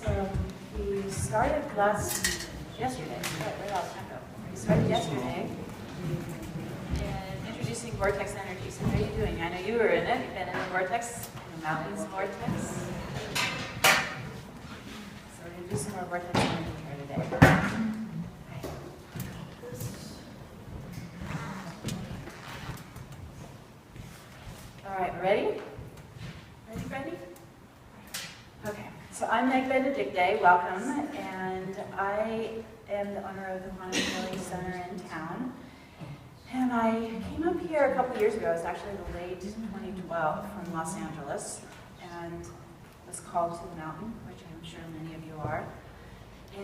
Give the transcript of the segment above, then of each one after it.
We started yesterday. Where else time go? We started yesterday in introducing vortex energy. So how are you doing? I know you were in it. You've been in the vortex, the mountains vortex. So we're going to do some more vortex energy here today. Okay. All right, ready? Ready? Okay, so I'm Meg Benedicte, welcome, and I am the owner of the Quantum Healing Center in town. And I came up here a couple years ago. It was actually the late 2012 from Los Angeles, and was called to the mountain, which I'm sure many of you are,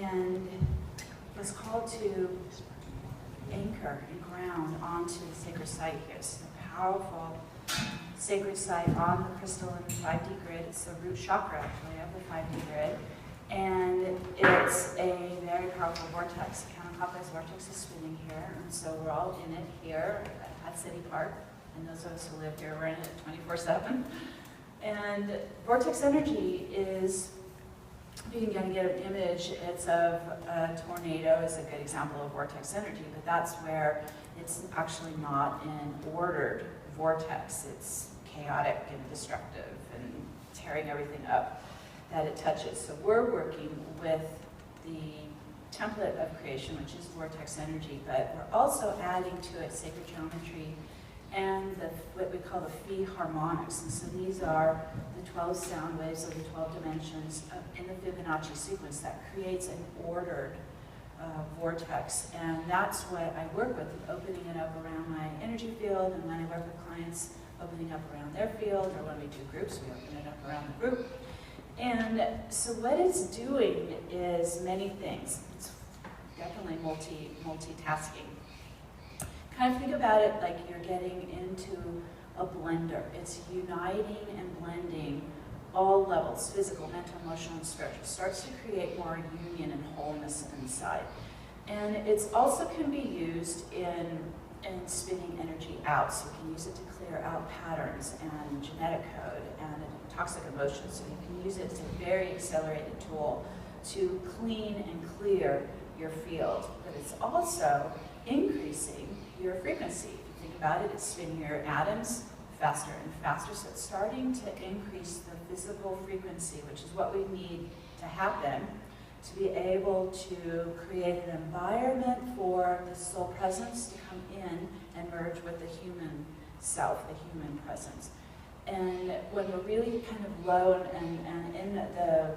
and was called to anchor and ground onto the sacred site here. It's a powerful sacred site on the crystalline 5D grid. It's the root chakra, actually, of the 5D grid. And it's a very powerful vortex. The counterclockwise vortex is spinning here, and so we're all in it here at City Park. And those of us who live here, we're in it 24/7. And vortex energy is, you can kind of get an image, it's of a tornado is a good example of vortex energy, but that's where it's actually not an ordered vortex. It's chaotic and destructive and tearing everything up that it touches. So we're working with the template of creation, which is vortex energy, but we're also adding to it sacred geometry and what we call the phi harmonics. And so these are the 12 sound waves of the 12 dimensions in the Fibonacci sequence that creates an ordered vortex. And that's what I work with, opening it up around my energy field, and when I work with clients, opening up around their field, or when we do groups, we open it up around the group. And so what it's doing is many things. It's definitely multitasking. Kind of think about it like you're getting into a blender. It's uniting and blending all levels, physical, mental, emotional, and spiritual. It starts to create more union and wholeness inside. And it's also can be used in spinning energy out. So you can use it to clear out patterns and genetic code and toxic emotions. So you can use it as a very accelerated tool to clean and clear your field. But it's also increasing your frequency. If you think about it, it's spinning your atoms faster and faster. So it's starting to increase the physical frequency, which is what we need to happen to be able to create an environment for the soul presence to come in and merge with the human self, the human presence. And when we're really kind of low and in the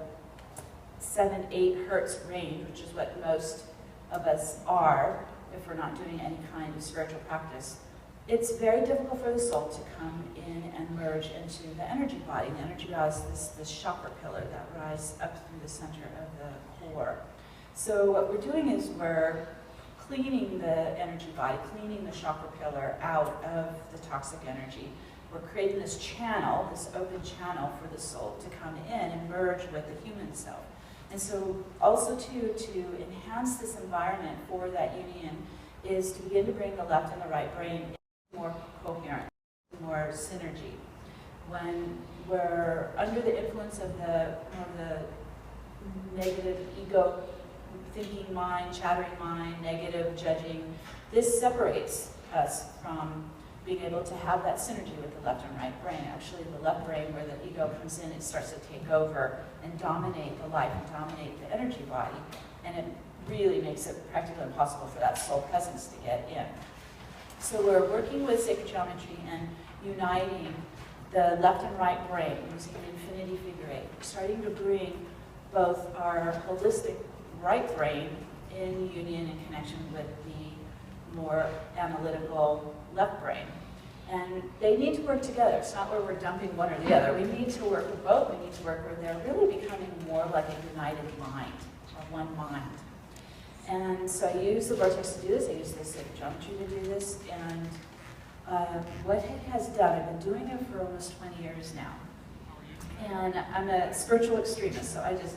7-8 hertz range, which is what most of us are, if we're not doing any kind of spiritual practice, it's very difficult for the soul to come in and merge into the energy body. The energy body is this chakra pillar that rises up through the center of the core. So what we're doing is we're cleaning the energy body, cleaning the chakra pillar out of the toxic energy. We're creating this channel, this open channel for the soul to come in and merge with the human self. And so also to enhance this environment for that union is to begin to bring the left and the right brain more coherent, more synergy. When we're under the influence of the negative ego thinking mind, chattering mind, negative judging, this separates us from being able to have that synergy with the left and right brain. Actually, the left brain, where the ego comes in, it starts to take over and dominate the life and dominate the energy body. And it really makes it practically impossible for that soul presence to get in. So we're working with sacred geometry and uniting the left and right brain using an infinity figure eight. We're starting to bring both our holistic right brain in union and connection with the more analytical left brain. And they need to work together. It's not where we're dumping one or the other. We need to work with both. We need to work where they're really becoming more like a united mind, or one mind. And so I use the vortex to do this. I use the sacred geometry to do this. And what it has done, I've been doing it for almost 20 years now. And I'm a spiritual extremist, so I just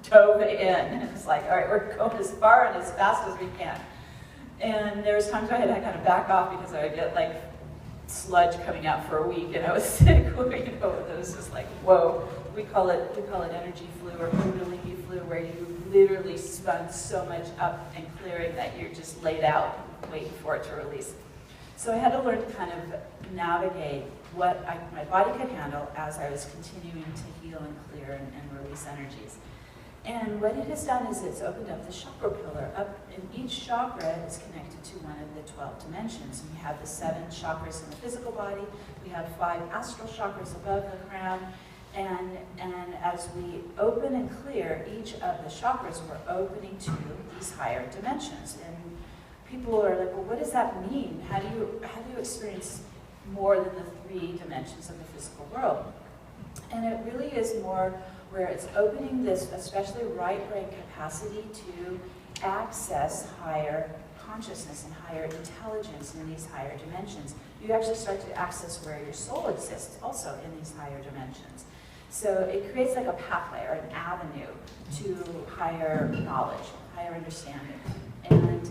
dove in. And it's like, all right, we're going as far and as fast as we can. And there was times I had to kind of back off because I would get like sludge coming out for a week, and I was sick. It was just like, whoa, we call it energy flu or kundalini flu, where you literally spun so much up and clearing that you're just laid out waiting for it to release. So I had to learn to kind of navigate what my body could handle as I was continuing to heal and clear and release energies. And what it has done is it's opened up the chakra pillar. Up in each chakra is connected to one of the 12 dimensions. And we have the 7 chakras in the physical body. We have 5 astral chakras above the crown. And as we open and clear each of the chakras, we're opening to these higher dimensions. And people are like, well, what does that mean? How do you experience more than the 3 dimensions of the physical world? And it really is more where it's opening this, especially right brain capacity to access higher consciousness and higher intelligence in these higher dimensions. You actually start to access where your soul exists also in these higher dimensions. So it creates like a pathway or an avenue to higher knowledge, higher understanding. And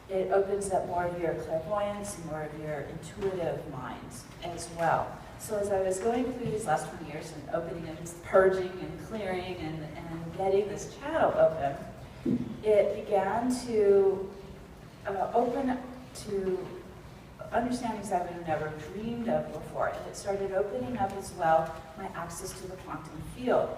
it opens up more of your clairvoyance and more of your intuitive minds as well. So as I was going through these last 20 years and opening and purging and clearing and getting this channel open, it began to open to understandings I would have never dreamed of before. And it started opening up as well my access to the quantum field.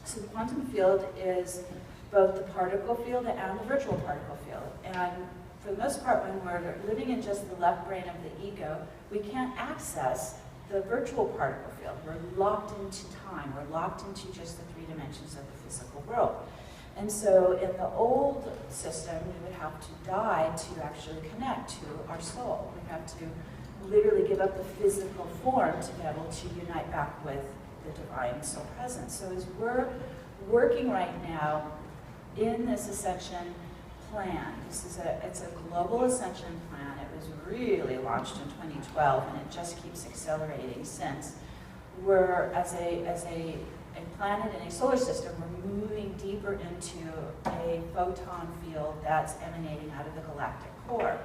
So the quantum field is both the particle field and the virtual particle field. And for the most part, when we're living in just the left brain of the ego, we can't access the virtual particle field. We're locked into time. We're locked into just the 3 dimensions of the physical world. And so in the old system, we would have to die to actually connect to our soul. We have to literally give up the physical form to be able to unite back with the divine soul presence. So as we're working right now in this ascension plan, it's a global ascension plan. It was really launched in 2012, and it just keeps accelerating since. We're, as a planet in a solar system, we're moving deeper into a photon field that's emanating out of the galactic core.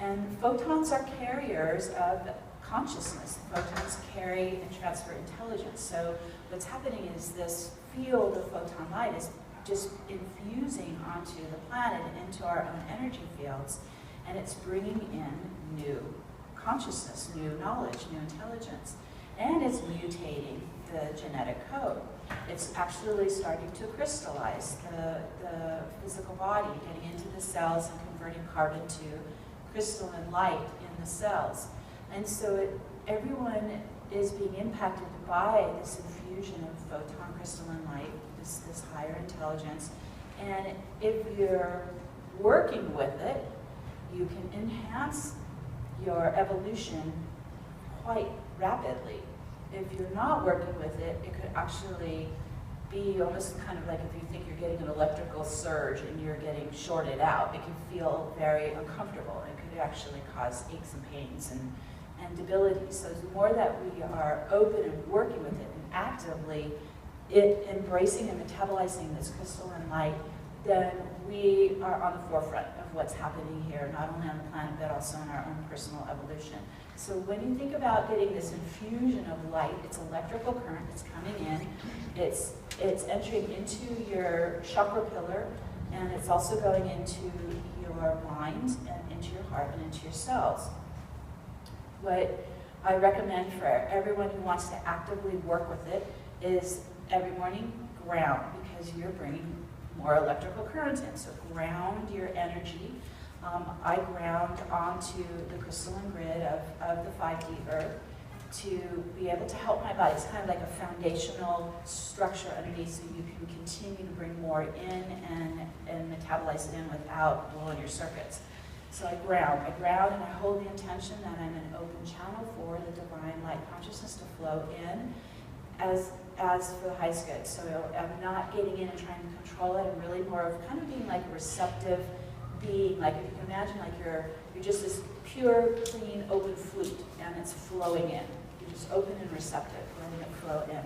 And photons are carriers of consciousness. Photons carry and transfer intelligence. So what's happening is this field of photon light is just infusing onto the planet and into our own energy fields, and it's bringing in new consciousness, new knowledge, new intelligence, and it's mutating the genetic code. It's actually starting to crystallize the physical body, getting into the cells and converting carbon to crystalline light in the cells. And so everyone is being impacted by this infusion of photon crystalline light, this higher intelligence. And if you're working with it, you can enhance your evolution quite rapidly. If you're not working with it, it could actually be almost kind of like if you think you're getting an electrical surge and you're getting shorted out. It can feel very uncomfortable. It could actually cause aches and pains and debility. So the more that we are open and working with it and actively embracing and metabolizing this crystalline light, then we are on the forefront of what's happening here, not only on the planet, but also in our own personal evolution. So when you think about getting this infusion of light, it's electrical current, it's coming in, it's entering into your chakra pillar, and it's also going into your mind and into your heart and into your cells. What I recommend for everyone who wants to actively work with it is every morning ground, because you're bringing more electrical current in. So ground your energy. I ground onto the crystalline grid of the 5D earth to be able to help my body. It's kind of like a foundational structure underneath, so you can continue to bring more in and metabolize it in without blowing your circuits. So I ground and I hold the intention that I'm an open channel for the divine light consciousness to flow in as for the highest good. So I'm not getting in and trying to control it. I'm really more of kind of being like a receptive being. Like if you can imagine, like you're just this pure, clean, open flute, and it's flowing in. You're just open and receptive, letting it flow in.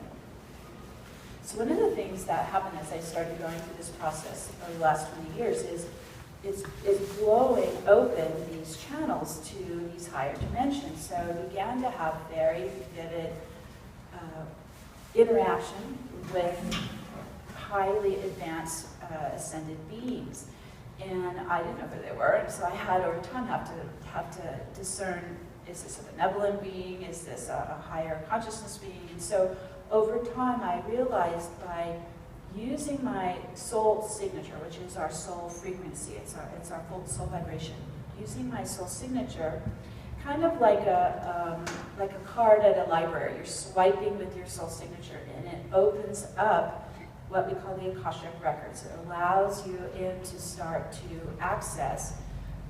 So one of the things that happened as I started going through this process over the last 20 years is blowing open these channels to these higher dimensions. So I began to have very vivid interaction with highly advanced ascended beings. And I didn't know who they were, so I had over time have to discern, is this a benevolent being? Is this a higher consciousness being? And so over time I realized by using my soul signature, which is our soul frequency, it's our full soul vibration, using my soul signature, kind of like a card at a library. You're swiping with your soul signature, and it opens up what we call the Akashic records. It allows you in to start to access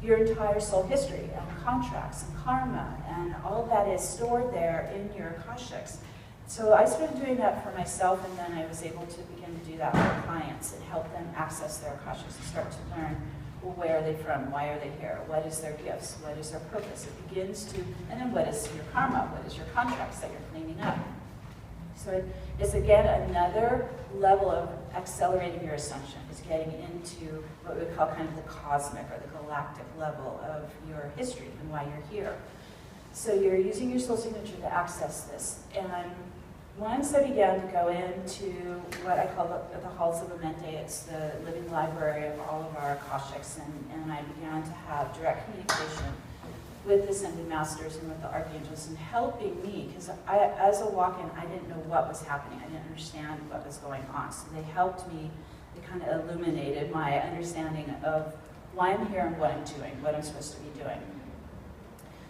your entire soul history and contracts and karma, and all that is stored there in your Akashics. So I started doing that for myself, and then I was able to begin to do that for clients and help them access their Akashics and start to learn, well, where are they from? Why are they here? What is their gifts? What is their purpose? It begins to, and then what is your karma? What is your contracts that you're cleaning up? So it's again another level of accelerating your ascension, is getting into what we call kind of the cosmic or the galactic level of your history and why you're here. So you're using your soul signature to access this. And once I began to go into what I call the halls of Amente, it's the living library of all of our Akashics, and I began to have direct communication with the ascended masters and with the archangels, and helping me, because as a walk-in, I didn't know what was happening. I didn't understand what was going on. So they helped me, they kind of illuminated my understanding of why I'm here and what I'm doing, what I'm supposed to be doing.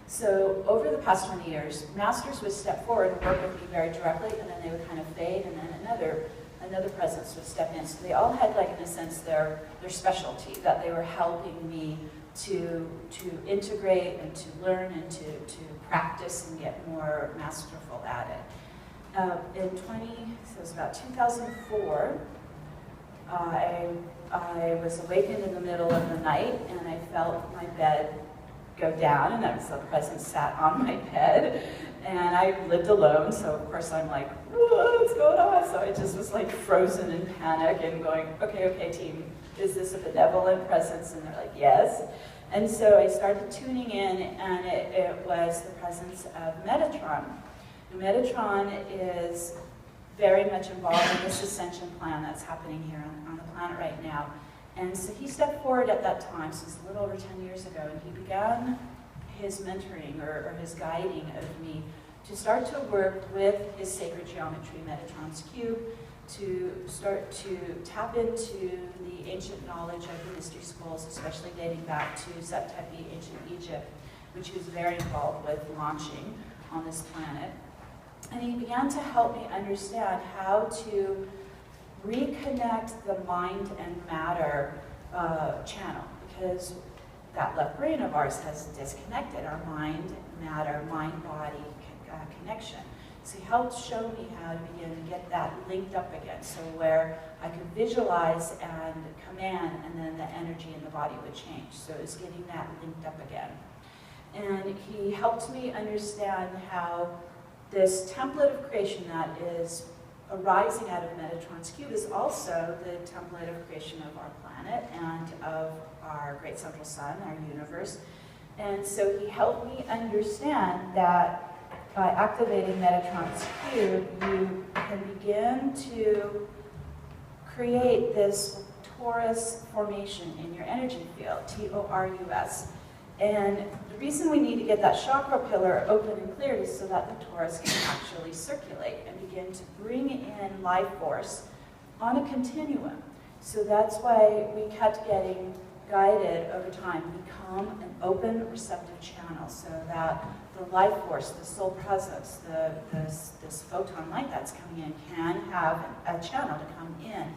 So over the past 20 years, masters would step forward and work with me very directly, and then they would kind of fade, and then another presence would step in. So they all had, like, in a sense, their specialty that they were helping me to integrate and to learn and to practice and get more masterful at it. So it was about 2004, I was awakened in the middle of the night, and I felt my bed go down, and that was the presence sat on my bed, and I lived alone, so of course I'm like, what's going on? So I just was like frozen in panic and going, okay team, is this a benevolent presence? And they're like, yes. And so I started tuning in, and it was the presence of Metatron. And Metatron is very much involved in this ascension plan that's happening here on the planet right now. And so he stepped forward at that time, so it's a little over 10 years ago, and he began his mentoring or his guiding of me to start to work with his sacred geometry, Metatron's cube, to start to tap into the ancient knowledge of the mystery schools, especially dating back to Septepi, ancient Egypt, which he was very involved with launching on this planet. And he began to help me understand how to reconnect the mind and matter channel, because that left brain of ours has disconnected our mind, matter, mind-body connection. So he helped show me how to begin to get that linked up again, so where I could visualize and command, and then the energy in the body would change. So it was getting that linked up again. And he helped me understand how this template of creation that is arising out of Metatron's cube is also the template of creation of our planet and of our great central sun, our universe. And so he helped me understand that by activating Metatron's cube, you can begin to create this torus formation in your energy field, T-O-R-U-S. And the reason we need to get that chakra pillar open and cleared is so that the torus can actually circulate and begin to bring in life force on a continuum. So that's why we kept getting guided over time, become an open, receptive channel, so that the life force, the soul presence, this photon light that's coming in can have a channel to come in.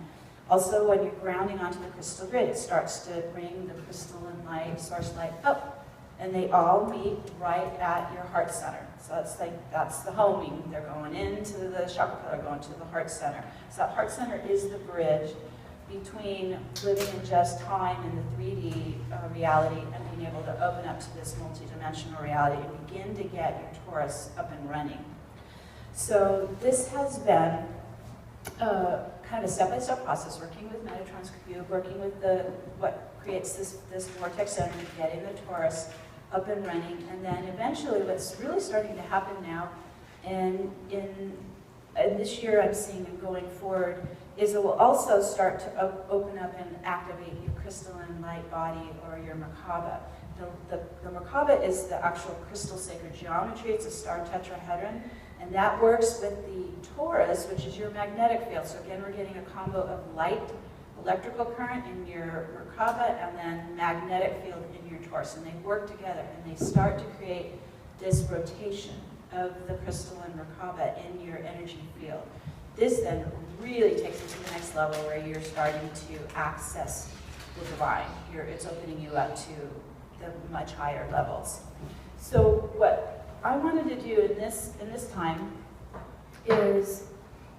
Also, when you're grounding onto the crystal grid, it starts to bring the crystalline light, source light up, and they all meet right at your heart center. So that's the homing. They're going into the chakra pillar, going to the heart center. So that heart center is the bridge between living in just time in the 3D reality and being able to open up to this multidimensional reality and begin to get your torus up and running. So this has been kind of a step-by-step process, working with Metatron's cube, working with what creates this vortex energy, getting the torus up and running, and then eventually what's really starting to happen now in and this year I'm seeing and going forward, is it will also start to open up and activate your crystalline light body or your Merkaba. The Merkaba is the actual crystal sacred geometry. It's a star tetrahedron, and that works with the torus, which is your magnetic field. So again, we're getting a combo of light, electrical current in your Merkaba, and then magnetic field in your torus, and they work together, and they start to create this rotation of the crystalline Merkaba in your energy field. This then really takes it to the next level where you're starting to access the divine. It's opening you up to the much higher levels. So what I wanted to do in this time is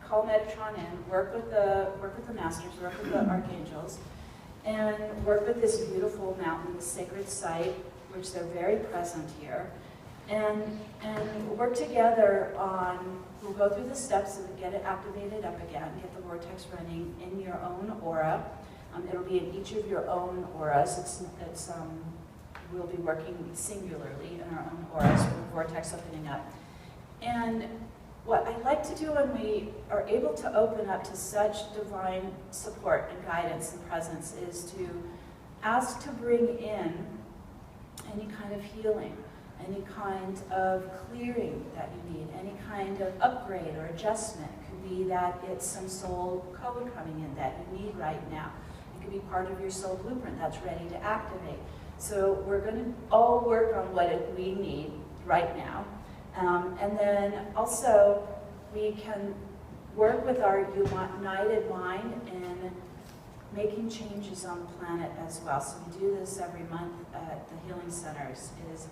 call Metatron in, work with the masters, work with the archangels, and work with this beautiful mountain, this sacred site, which they're very present here, and work together on, we'll go through the steps and get it activated up again, get the vortex running in your own aura. It'll be in each of your own auras. We'll be working singularly in our own auras with the vortex opening up. And what I like to do when we are able to open up to such divine support and guidance and presence is to ask to bring in any kind of healing, any kind of clearing that you need, any kind of upgrade or adjustment. It could be that it's some soul code coming in that you need right now. It could be part of your soul blueprint that's ready to activate. So we're going to all work on what we need right now. And then also we can work with our united mind in making changes on the planet as well. So we do this every month at the healing centers. Is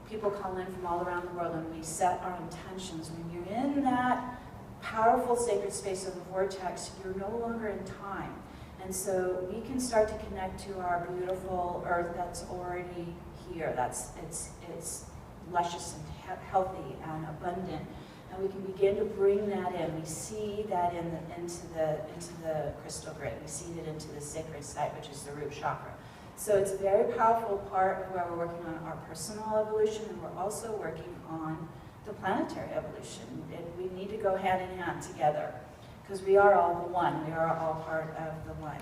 people call in from all around the world and we set our intentions. When you're in that powerful sacred space of the vortex, you're no longer in time. And so we can start to connect to our beautiful earth that's already here. It's luscious and healthy and abundant. And we can begin to bring that in. We see that into the crystal grid. We see it into the sacred site, which is the root chakra. So it's a very powerful part of where we're working on our personal evolution, and we're also working on the planetary evolution. We need to go hand in hand together, because we are all the one. We are all part of the one.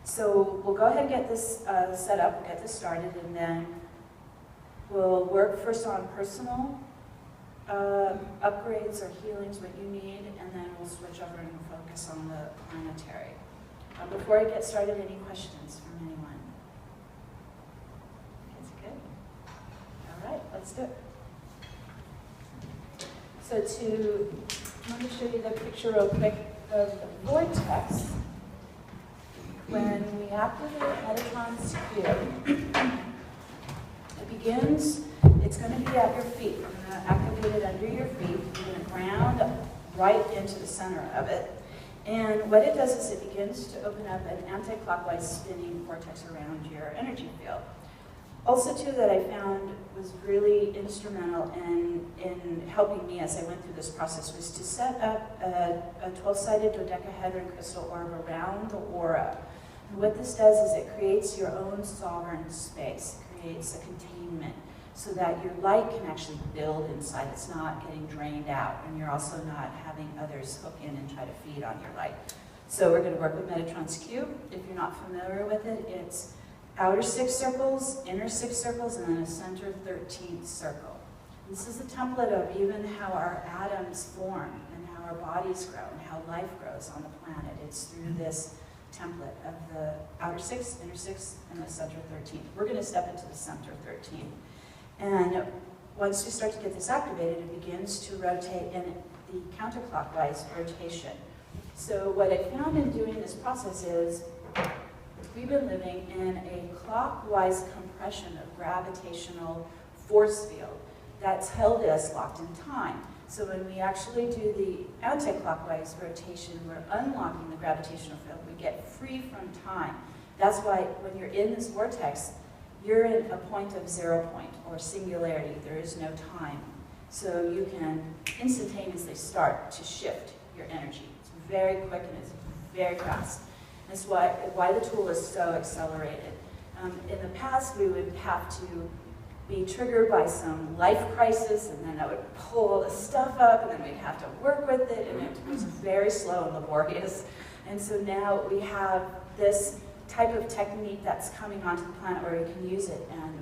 So we'll go ahead and get this set up, we'll get this started, and then we'll work first on personal upgrades or healings, what you need, and then we'll switch over and focus on the planetary. Before I get started, any questions from anyone? That's good. All right, let's do it. So let me show you the picture real quick of the vortex. When we activate Metatron's cube, it begins, it's going to be at your feet. We're going to activate it under your feet. You're going to ground right into the center of it. And what it does is it begins to open up an anti-clockwise spinning vortex around your energy field. Also, too, that I found was really instrumental in helping me as I went through this process was to set up a 12-sided dodecahedron crystal orb around the aura. And what this does is it creates your own sovereign space, creates a containment, so that your light can actually build inside. It's not getting drained out, and you're also not having others hook in and try to feed on your light. So we're going to work with Metatron's cube. If you're not familiar with it, it's outer 6 circles, inner 6 circles, and then a center 13th circle. This is a template of even how our atoms form and how our bodies grow and how life grows on the planet. It's through this template of the outer 6, inner 6, and the center 13th. We're going to step into the center 13th. And once we start to get this activated, it begins to rotate in the counterclockwise rotation. So what I found in doing this process is we've been living in a clockwise compression of gravitational force field that's held us locked in time. So when we actually do the anti-clockwise rotation, we're unlocking the gravitational field. We get free from time. That's why when you're in this vortex, you're in a point of 0 point or singularity. There is no time. So you can instantaneously start to shift your energy. It's very quick and it's very fast. That's why the tool is so accelerated. In the past, we would have to be triggered by some life crisis, and then I would pull all this stuff up, and then we'd have to work with it, and it was very slow and laborious. And so now we have this type of technique that's coming onto the planet where we can use it and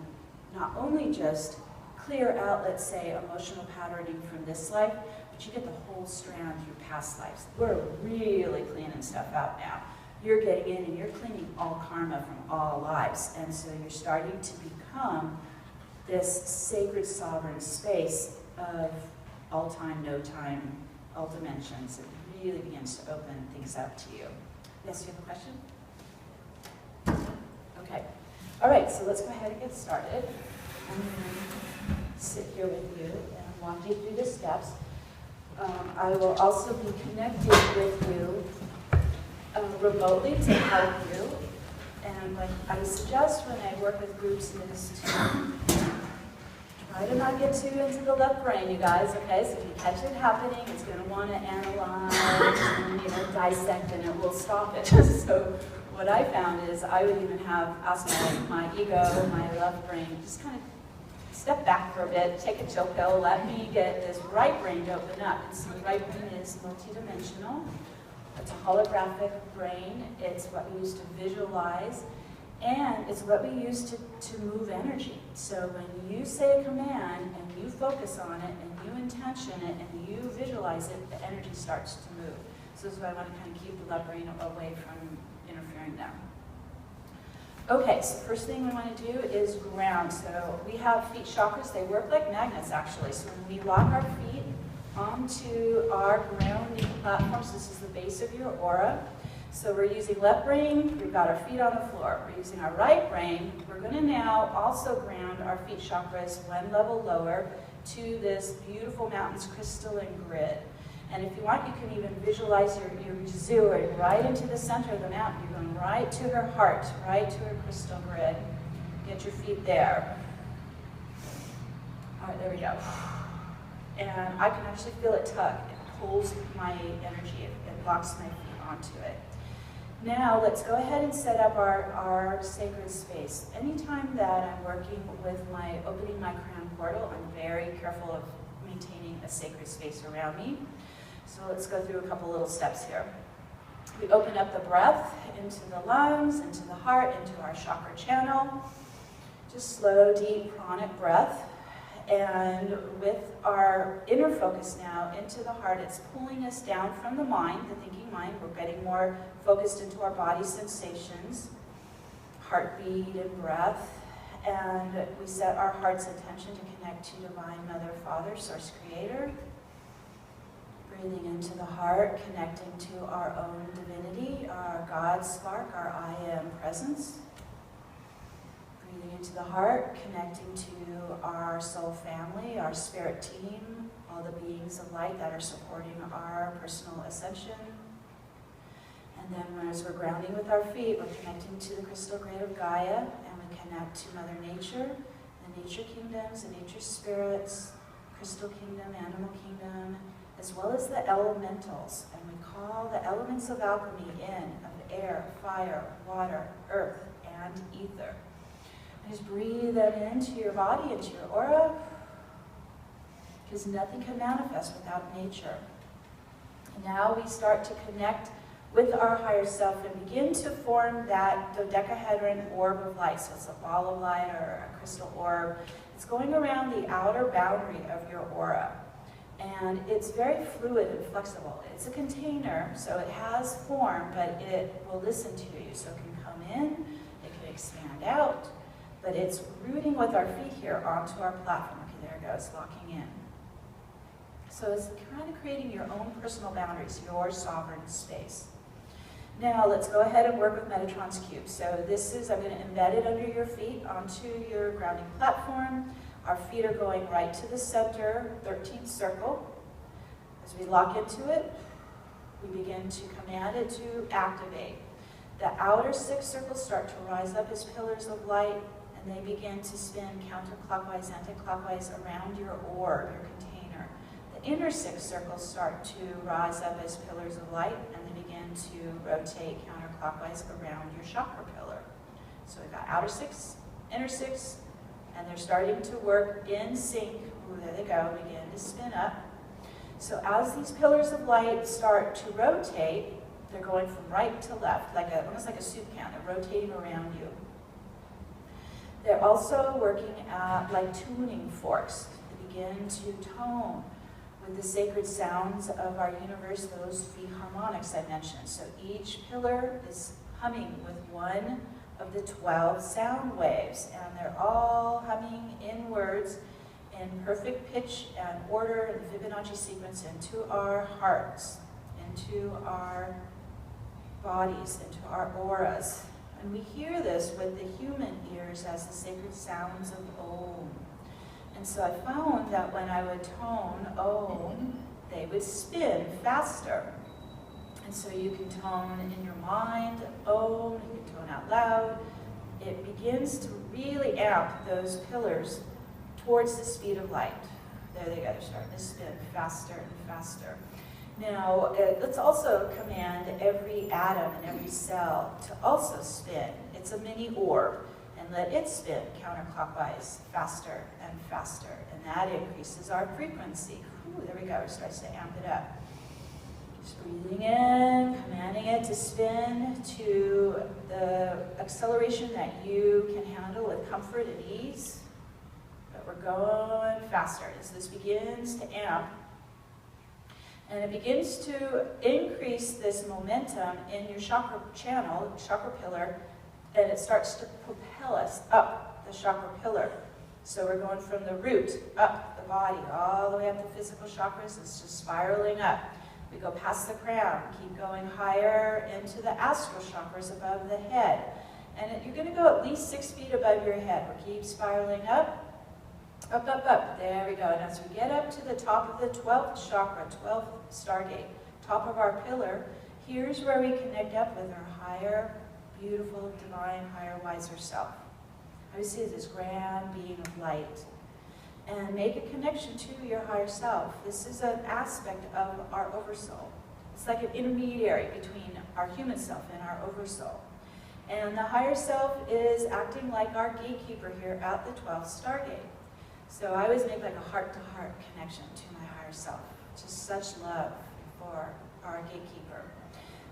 not only just clear out, let's say, emotional patterning from this life, but you get the whole strand through past lives. We're really cleaning stuff out now. You're getting in and you're cleaning all karma from all lives. And so you're starting to become this sacred sovereign space of all time, no time, all dimensions. It really begins to open things up to you. Yes, you have a question? Okay. All right, so let's go ahead and get started. I'm going to sit here with you and walk you through the steps. I will also be connected with you remotely to help you. And what I suggest when I work with groups is to try to not get too into the left brain, you guys, okay? So if you catch it happening, it's going to want to analyze and, dissect, and it will stop it. So what I found is I would even ask my ego, my left brain, just kind of step back for a bit, take a chill pill, let me get this right brain to open up. And so the right brain is multidimensional. It's a holographic brain. It's what we use to visualize, and it's what we use to move energy. So when you say a command and you focus on it and you intention it and you visualize it, the energy starts to move. So this is why I want to kind of keep the left brain away from interfering there. Okay, so first thing we want to do is ground. So we have feet chakras. They work like magnets, actually. So when we lock our feet onto our grounding platforms, this is the base of your aura. So we're using left brain, we've got our feet on the floor. We're using our right brain. We're going to now also ground our feet chakras one level lower to this beautiful mountain's crystalline grid. And if you want, you can even visualize you're zeroing right into the center of the mountain. You're going right to her heart, right to her crystal grid. Get your feet there. All right, there we go. And I can actually feel it tug. It pulls my energy. It locks my feet onto it. Now, let's go ahead and set up our sacred space. Anytime that I'm working with opening my crown portal, I'm very careful of maintaining a sacred space around me. So let's go through a couple little steps here. We open up the breath into the lungs, into the heart, into our chakra channel. Just slow, deep, pranic breath. And with our inner focus now into the heart, it's pulling us down from the mind, the thinking mind. We're getting more focused into our body sensations, heartbeat and breath. And we set our heart's intention to connect to Divine Mother, Father, Source Creator. Breathing into the heart, connecting to our own divinity, our God spark, our I Am presence. Breathing into the heart, connecting to our soul family, our spirit team, all the beings of light that are supporting our personal ascension. And then as we're grounding with our feet, we're connecting to the crystal grid of Gaia, and we connect to Mother Nature, the nature kingdoms, the nature spirits, crystal kingdom, animal kingdom, as well as the elementals. And we call the elements of alchemy in, of air, fire, water, earth, and ether. And just breathe them into your body, into your aura, because nothing can manifest without nature. And now we start to connect with our higher self and begin to form that dodecahedron orb of light. So it's a ball of light or a crystal orb. It's going around the outer boundary of your aura. And it's very fluid and flexible. It's a container, so it has form, but it will listen to you. So it can come in, it can expand out, but it's rooting with our feet here onto our platform. Okay, there it goes, locking in. So it's kind of creating your own personal boundaries, your sovereign space. Now let's go ahead and work with Metatron's cube. So this is, I'm going to embed it under your feet onto your grounding platform. Our feet are going right to the center, 13th circle. As we lock into it, we begin to command it to activate. The outer 6 circles start to rise up as pillars of light, and they begin to spin counterclockwise, anticlockwise around your orb, your container. The inner 6 circles start to rise up as pillars of light, and they begin to rotate counterclockwise around your chakra pillar. So we've got outer 6, inner 6, and they're starting to work in sync. Ooh, there they go, begin to spin up. So as these pillars of light start to rotate, they're going from right to left, almost like a soup can. They're rotating around you. They're also working like tuning forks. They begin to tone with the sacred sounds of our universe, those be harmonics I mentioned. So each pillar is humming with one of the 12 sound waves, and they're all humming inwards in perfect pitch and order in the Fibonacci sequence into our hearts, into our bodies, into our auras. And we hear this with the human ears as the sacred sounds of Om. And so I found that when I would tone Om, they would spin faster. And so you can tone in your mind Om, you can tone out loud. It begins to really amp those pillars towards the speed of light. There they go, they're starting to spin faster and faster. Now, let's also command every atom and every cell to also spin. It's a mini orb, and let it spin counterclockwise faster and faster, and that increases our frequency. Ooh, there we go, it starts to amp it up. Just breathing in, commanding it to spin to the acceleration that you can handle with comfort and ease. But we're going faster as this begins to amp. And it begins to increase this momentum in your chakra channel, chakra pillar, and it starts to propel us up the chakra pillar. So we're going from the root up the body, all the way up the physical chakras. It's just spiraling up. We go past the crown, keep going higher into the astral chakras above the head. And you're going to go at least 6 feet above your head. We'll keep spiraling up. Up, up, up. There we go. And as we get up to the top of the 12th chakra, 12th stargate, top of our pillar, here's where we connect up with our higher, beautiful, divine, higher, wiser self. I see this grand being of light. And make a connection to your higher self. This is an aspect of our oversoul. It's like an intermediary between our human self and our oversoul. And the higher self is acting like our gatekeeper here at the 12th stargate. So I always make like a heart-to-heart connection to my higher self. Just such love for our gatekeeper.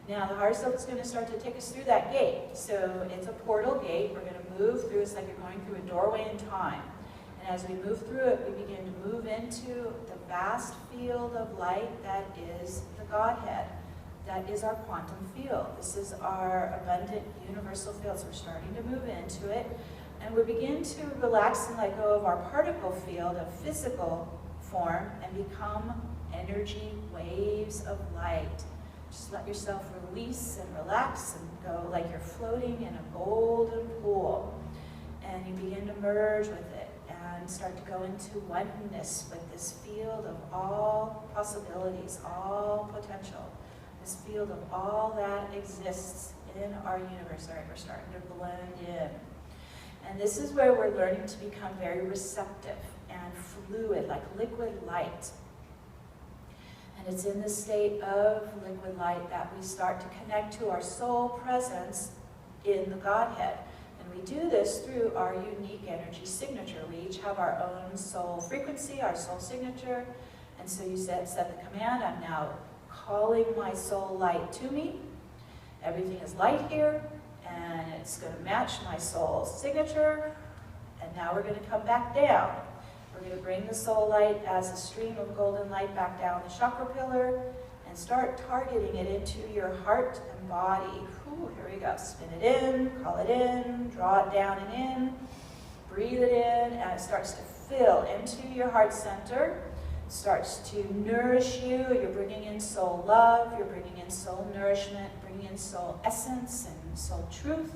Now the higher self is going to start to take us through that gate. So it's a portal gate. We're going to move through. It's like you're going through a doorway in time. And as we move through it, we begin to move into the vast field of light that is the Godhead. That is our quantum field. This is our abundant universal field. So we're starting to move into it. And we begin to relax and let go of our particle field of physical form and become energy waves of light. Just let yourself release and relax and go like you're floating in a golden pool. And you begin to merge with it and start to go into oneness with this field of all possibilities, all potential, this field of all that exists in our universe. All right, we're starting to blend in. And this is where we're learning to become very receptive and fluid, like liquid light. And it's in this state of liquid light that we start to connect to our soul presence in the Godhead. And we do this through our unique energy signature. We each have our own soul frequency, our soul signature. And so you set the command, I'm now calling my soul light to me. Everything is light here. And it's going to match my soul signature. And now we're going to come back down. We're going to bring the soul light as a stream of golden light back down the chakra pillar and start targeting it into your heart and body. Ooh, here we go. Spin it in, call it in, draw it down and in, breathe it in, and it starts to fill into your heart center. It starts to nourish you. You're bringing in soul love. You're bringing in soul nourishment, bringing in soul essence and soul truth.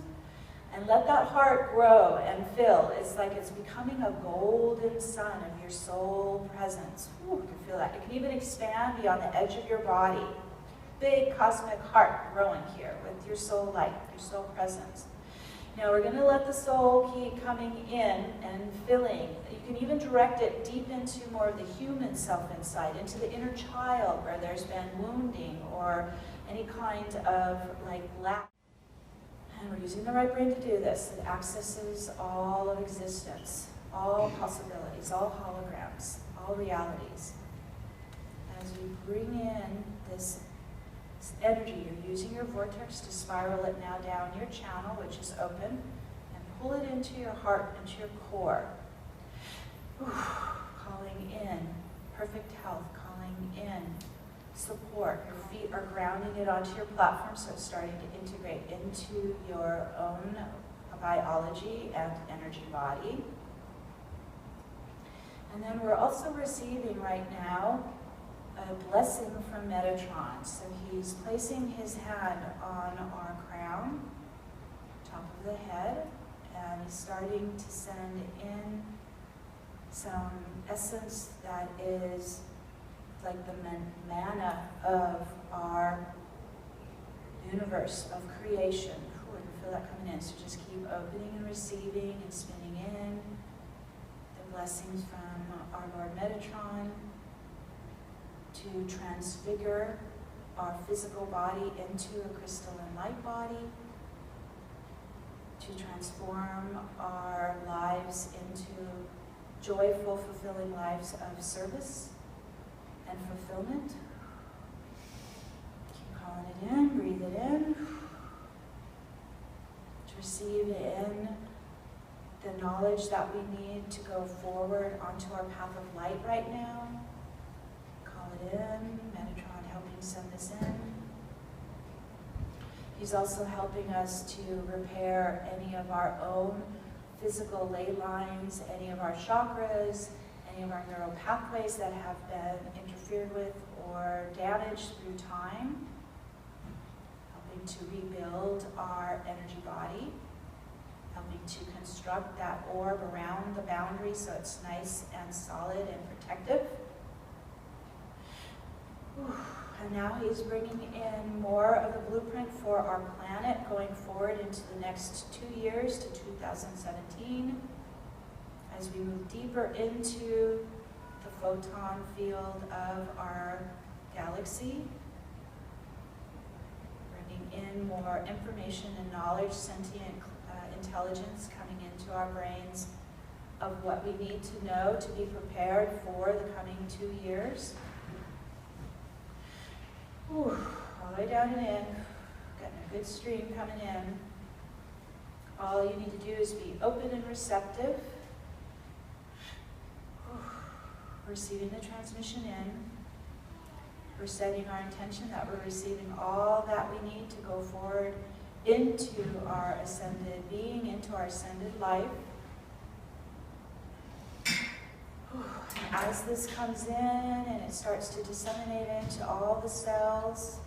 And let that heart grow and fill. It's like it's becoming a golden sun of your soul presence. Ooh, you can feel that. It can even expand beyond the edge of your body. Big cosmic heart growing here with your soul light, your soul presence. Now we're going to let the soul keep coming in and filling. You can even direct it deep into more of the human self inside, into the inner child where there's been wounding or any kind of like lack. And we're using the right brain to do this. It accesses all of existence, all possibilities, all holograms, all realities. As we bring in this energy, you're using your vortex to spiral it now down your channel, which is open, and pull it into your heart, into your core. Calling in perfect health, calling in support. Your feet are grounding it onto your platform, so it's starting to integrate into your own biology and energy body. And then we're also receiving right now a blessing from Metatron. So he's placing his hand on our crown, top of the head, and he's starting to send in some essence that is like the manna of our universe, of creation. Ooh, I can feel that coming in. So just keep opening and receiving and spinning in the blessings from our Lord Metatron to transfigure our physical body into a crystalline light body, to transform our lives into joyful, fulfilling lives of service and fulfillment. Keep calling it in, breathe it in. To receive in the knowledge that we need to go forward onto our path of light right now. Call it in, Metatron helping send this in. He's also helping us to repair any of our own physical ley lines, any of our chakras, any of our neural pathways that have been interfered with or damaged through time, helping to rebuild our energy body, helping to construct that orb around the boundary so it's nice and solid and protective. And now he's bringing in more of the blueprint for our planet going forward into the next 2 years to 2017. As we move deeper into the photon field of our galaxy, bringing in more information and knowledge, sentient intelligence coming into our brains of what we need to know to be prepared for the coming 2 years. All the way down and in, getting a good stream coming in. All you need to do is be open and receptive. Receiving the transmission in. We're setting our intention that we're receiving all that we need to go forward into our ascended being, into our ascended life. And as this comes in and it starts to disseminate into all the cells,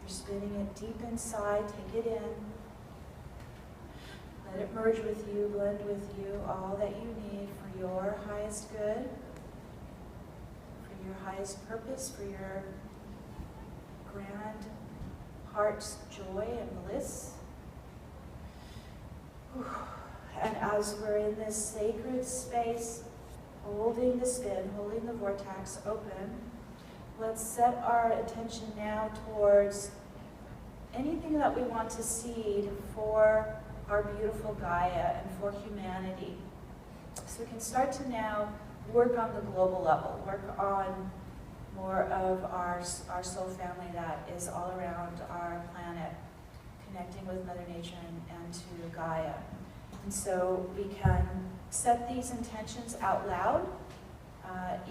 you're spinning it deep inside, take it in. Let it merge with you, blend with you, all that you need for your highest good, for your highest purpose, for your grand heart's joy and bliss. And as we're in this sacred space, holding the spin, holding the vortex open, let's set our attention now towards anything that we want to seed for our beautiful Gaia and for humanity. So we can start to now work on the global level, work on more of our soul family that is all around our planet, connecting with Mother Nature and to Gaia. And so we can set these intentions out loud.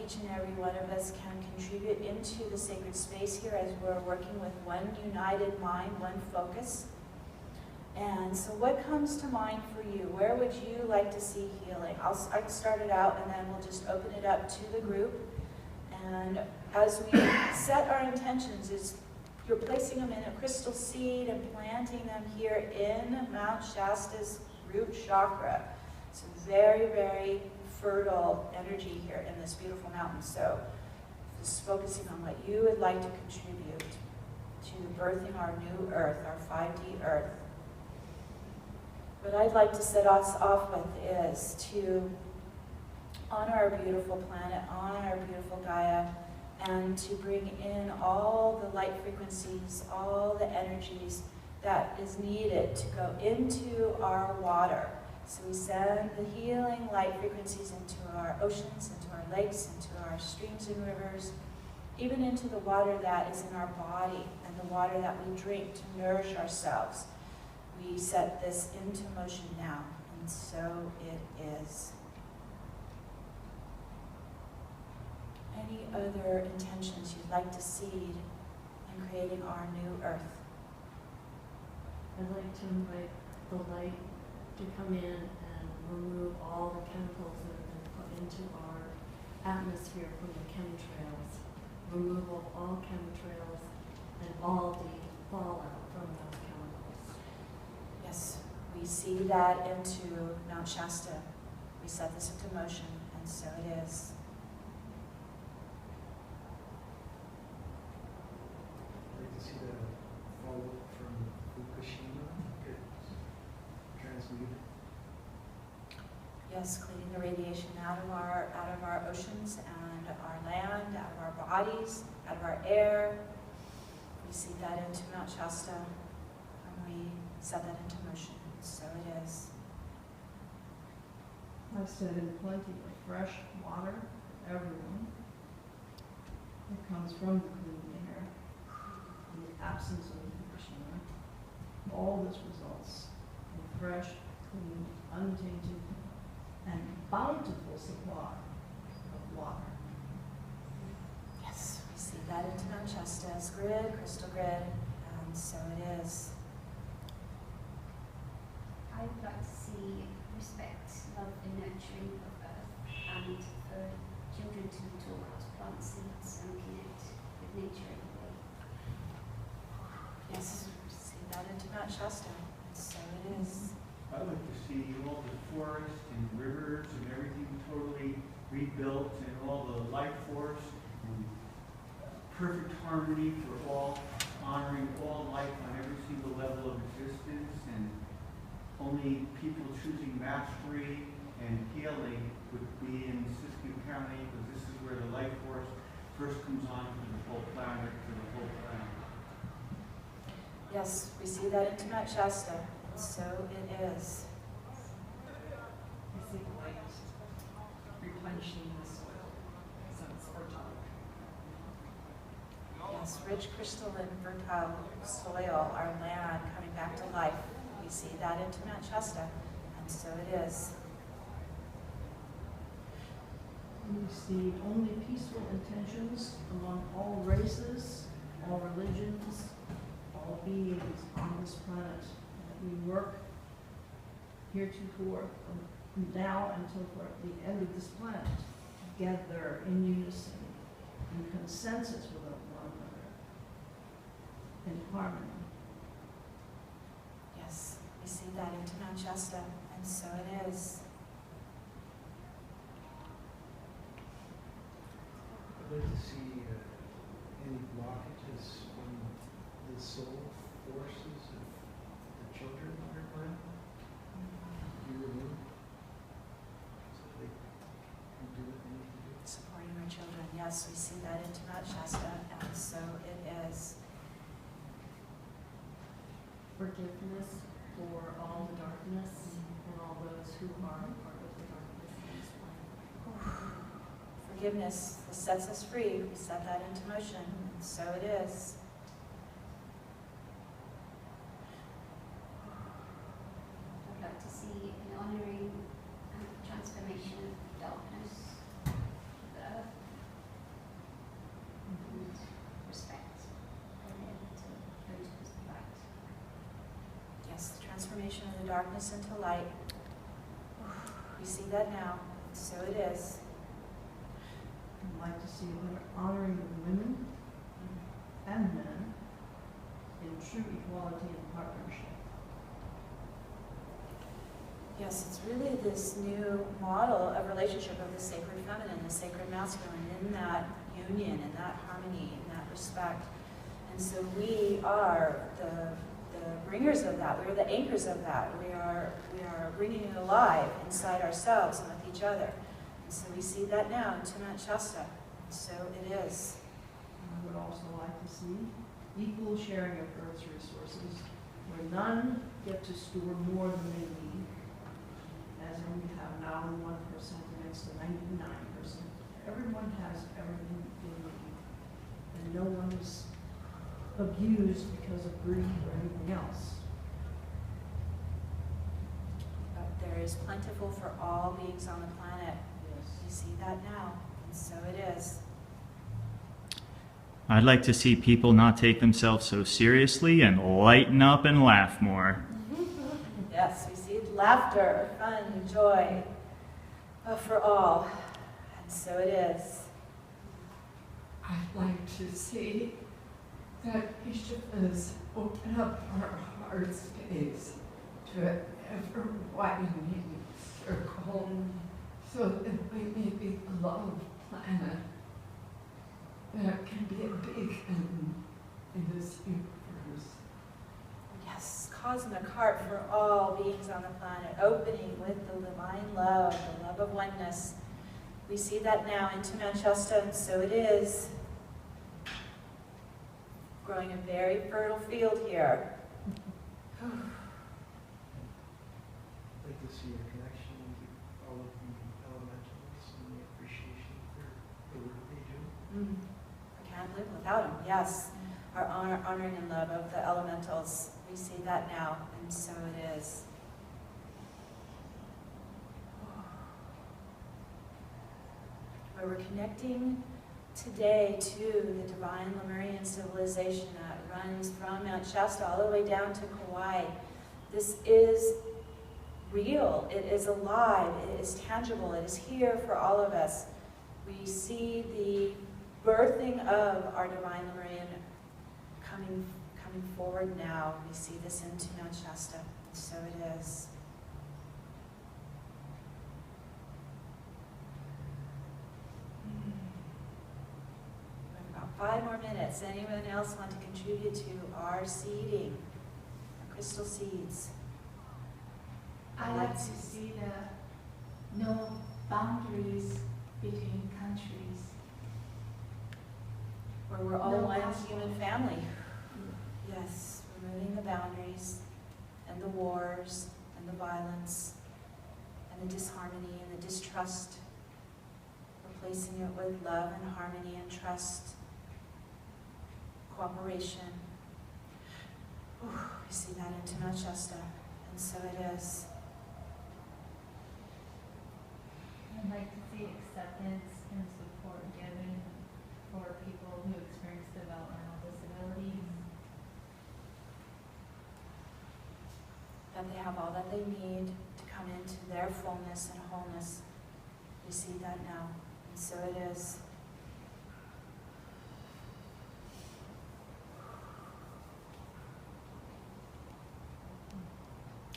Each and every one of us can contribute into the sacred space here as we're working with one united mind, one focus. And so what comes to mind for you? Where would you like to see healing? I'll start it out and then we'll just open it up to the group. And as we set our intentions, is you're placing them in a crystal seed and planting them here in Mount Shasta's root chakra. It's a very, very fertile energy here in this beautiful mountain. So just focusing on what you would like to contribute to birthing our new earth, our 5D earth. What I'd like to set us off with is to honor our beautiful planet, honor our beautiful Gaia, and to bring in all the light frequencies, all the energies that is needed to go into our water, So we send the healing light frequencies into our oceans, into our lakes, into our streams and rivers, even into the water that is in our body and the water that we drink to nourish ourselves. We set this into motion now, and so it is. Any other intentions you'd like to seed in creating our new earth? I'd like to invite the light to come in and remove all the chemicals that have been put into our atmosphere from the chemtrails. Removal of all chemtrails and all the fallout from those chemicals. Yes, we see that into Mount Shasta. We set this into motion, and so it is. I'd like to see the follow-up from Fukushima get transmuted. Yes, cleaning the radiation out of our oceans and our land, out of our bodies, out of our air. We see that into Mount Shasta, and we set that into motion. So it is. I said in plenty of fresh water for everyone. It comes from the clean air, in the absence of Fukushima. All this results in fresh, clean, untainted, and bountiful supply of water. Yes, we see that into Mount Shasta's grid, crystal grid, and so it is. I would like to see respect, love, and nurturing of Earth, and for children to be taught to plant seeds and connect with nature every day. Yes, we see that into Mount Shasta, and so it is. I'd like to see all the forests and rivers and everything totally rebuilt and all the life force and perfect harmony for all, honoring all life on every single level of existence, and only people choosing mastery and healing would be in Siskiyou County, because this is where the life force first comes on for the whole planet, for the whole planet. Yes, we see that into Mount Shasta, and so it is. I see the light replenishing the soil, so it's fertile. Yes, rich crystal and fertile soil, our land coming back to life. We see that into Mount Shasta, and so it is. We see only peaceful intentions among all races, all religions, all beings on this planet. That we work heretofore from now until for the end of this planet, together in unison, in consensus with one another, in harmony. Yes, we see that into Mount Shasta, and so it is. I'd like to see any blockages from the soul forces of the children on our planet be removed, so they can do what they need to do. Supporting our children, yes, we see that into Mount Shasta, and so it is. Forgiveness for all the darkness and all those who are part of the darkness in this planet. Forgiveness sets us free. We set that into motion, and so it is. I'd like to see an honouring and transformation of darkness of the earth, and respect for it to go towards the light. Yes, the transformation of the darkness into light. We see that now, and so it is. I'd like to see a better honoring of women and men in true equality and partnership. Yes, it's really this new model of relationship of the sacred feminine, the sacred masculine, in that union, in that harmony, in that respect. And so we are the bringers of that. We are the anchors of that. We are bringing it alive inside ourselves and with each other. And so we see that now into Mount Shasta. And so it is. I would also like to see equal sharing of Earth's resources, where none get to store more than they need, and no one is abused because of greed or anything else. But there is plentiful for all beings on the planet. You see that now, and so it is. I'd like to see people not take themselves so seriously and lighten up and laugh more. Yes, we see laughter, fun, joy for all, and so it is. I'd like to see that each of us open up our heart space to an ever-widening circle so that we may be a loved planet that can be a beacon in this universe. Yes, cosmic heart for all beings on the planet, opening with the divine love, the love of oneness. We see that now into Mount Shasta, and so it is. Growing a very fertile field here. I'd like to see a connection with all of the elementals and the appreciation for the work they do. I can't live without them, yes. Our honoring and love of the elementals. We see that now, and so it is. Where we're connecting today to the divine Lemurian civilization that runs from Mount Shasta all the way down to Kauai. This is real, it is alive, it is tangible, it is here for all of us. We see the birthing of our divine Lemurian coming forward now. We see this into Mount Shasta, and so it is. We have about 5 more minutes. Anyone else want to contribute to our seeding, our crystal seeds? I like to see the no boundaries between countries. Where we're all No one passport. human family. Yes, removing the boundaries and the wars and the violence and the disharmony and the distrust. Replacing it with love and harmony and trust, cooperation. We see that into Mount Shasta, and so it is. I'd like to see acceptance and support given for people who experience developmental disabilities. That they have all that they need to come into their fullness and wholeness. We see that now, and so it is.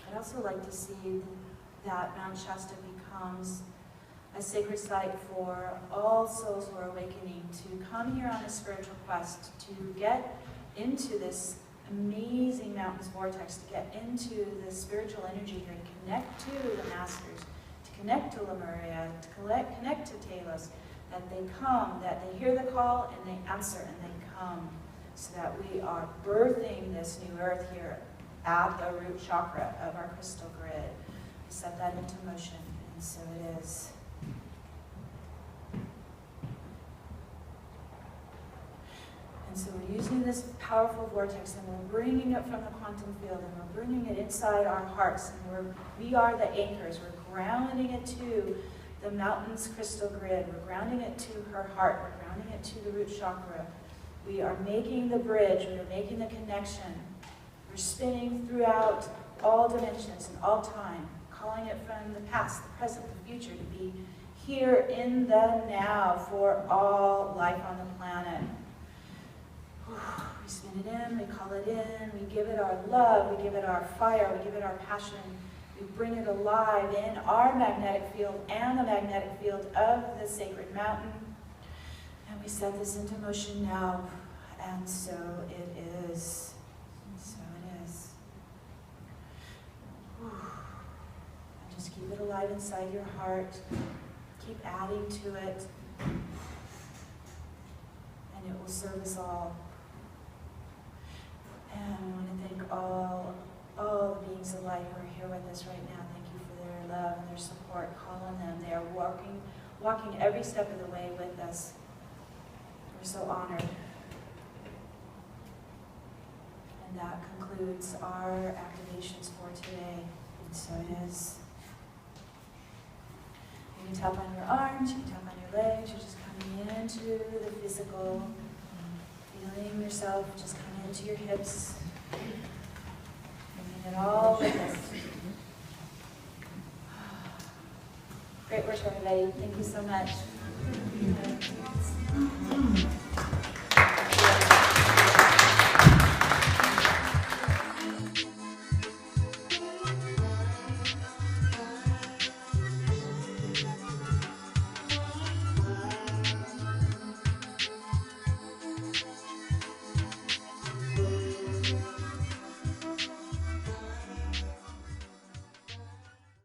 I'd also like to see that Mount Shasta becomes a sacred site for all souls who are awakening to come here on a spiritual quest, to get into this amazing mountains vortex, to get into the spiritual energy here, to connect to the masters, to connect to Lemuria, to connect to Talos, that they come, that they hear the call and they answer and they come, so that we are birthing this new earth here at the root chakra of our crystal grid. We set that into motion, and so it is. And so we're using this powerful vortex, and we're bringing it from the quantum field, and we're bringing it inside our hearts, and we are the anchors. We're grounding it to the mountain's crystal grid. We're grounding it to her heart. We're grounding it to the root chakra. We are making the bridge. We are making the connection. We're spinning throughout all dimensions and all time, calling it from the past, the present, the future, to be here in the now for all life on the planet. We spin it in, we call it in, we give it our love, we give it our fire, we give it our passion, we bring it alive in our magnetic field and the magnetic field of the sacred mountain. And we set this into motion now, and so it is. So it is. And just keep it alive inside your heart. Keep adding to it, and it will serve us all. And I want to thank all the beings of light who are here with us right now. Thank you for their love and their support. Call on them. They are walking every step of the way with us. We're so honored. And that concludes our activations for today. And so it is. You can tap on your arms, you can tap on your legs, you're just coming into the physical, feeling yourself just come into your hips, bringing it all with us. Great work, everybody. Thank you so much.